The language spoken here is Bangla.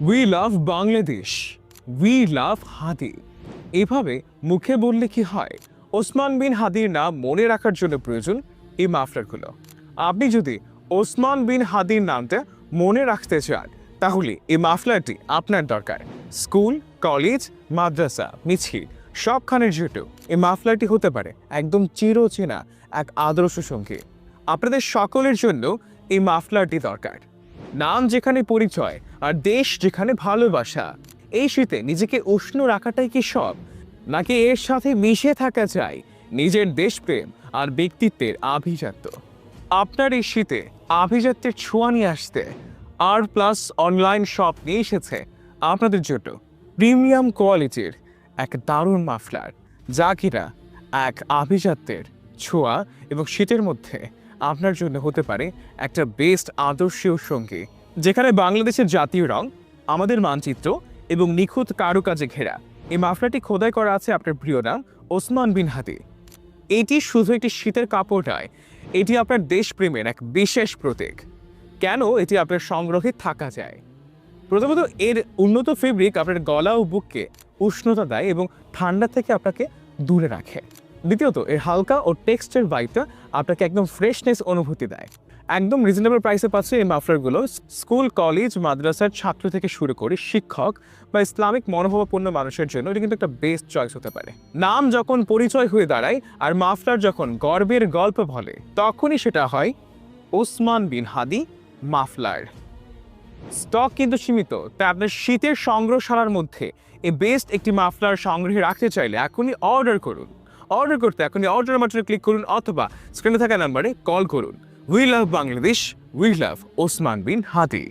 We love Bangladesh, we love Hadi. এভাবে মুখে বললে কি হয়? ওসমান বিন হাদির নাম মনে রাখার জন্য প্রয়োজন এই মাফলারগুলো। আপনি যদি ওসমান বিন হাদির নামটা মনে রাখতে চান, তাহলে এই মাফলারটি আপনার দরকার। স্কুল, কলেজ, মাদ্রাসা, মিছিল সবখানের জন্য এই মাফলারটি হতে পারে একদম চিরচেনা এক আদর্শ সঙ্গী। আপনাদের সকলের জন্য এই মাফলারটি দরকার। নাম যেখানে পরিচয় আর দেশ যেখানে ভালোবাসা। এই শীতে নিজেকে উষ্ণ রাখাটাই কি সব, নাকি এর সাথে মিশে থাকা চাই নিজের দেশপ্রেম আর ব্যক্তিত্বের আভিজাত্য? আপনার এই শীতে আভিজাত্যের ছোঁয়া নিয়ে আসতে R+ অনলাইন শপ নিয়ে এসেছে আপনাদের জন্য প্রিমিয়াম কোয়ালিটির এক দারুণ মাফলার, যা কিনা এক আভিজাত্যের ছোঁয়া এবং শীতের মধ্যে আপনার জন্য হতে পারে একটা বেস্ট আদর্শীয় সঙ্গী। যেখানে বাংলাদেশের জাতীয় রং, আমাদের মানচিত্র এবং নিখুঁত কারুকাজে ঘেরা এই মাফলারটি খোদাই করা আছে আপনার প্রিয় নাম ওসমান বিন হাদি। এটি শুধু একটি শীতের কাপড় নয়, এটি আপনার দেশপ্রেমের এক বিশেষ প্রতীক। কেন এটি আপনার সংগ্রহে থাকা যায়? প্রথমত, এর উন্নত ফেব্রিক আপনার গলা ও বুককে উষ্ণতা দেয় এবং ঠান্ডা থেকে আপনাকে দূরে রাখে। দ্বিতীয়ত, এর হালকা ও টেক্সচার ভাইবটা আপনাকে একদম ফ্রেশনেস অনুভূতি দেয়। একদম রিজনেবল প্রাইসে পাচ্ছে এই মাফলারগুলো স্কুল, কলেজ, মাদ্রাসার ছাত্র থেকে শুরু করে শিক্ষক বা ইসলামিক মনোভাবাপন্ন মানুষের জন্য এটা কিন্তু একটা বেস্ট চয়েস হতে পারে। নাম যখন পরিচয় হয়ে দাঁড়ায় আর মাফলার যখন গর্বের গল্প বলে, তখনই সেটা হয় ওসমান বিন হাদি মাফলার। স্টক কিন্তু সীমিত, তাই আপনার শীতের সংগ্রহশালার মধ্যে এই বেস্ট একটি মাফলার সংগ্রহে রাখতে চাইলে এখনই অর্ডার করুন। অর্ডার করতে এখনই অর্ডার বাটনে ক্লিক করুন অথবা স্ক্রিনে থাকা নাম্বারে কল করুন। We love Bangladesh, we love Osman bin Hadi.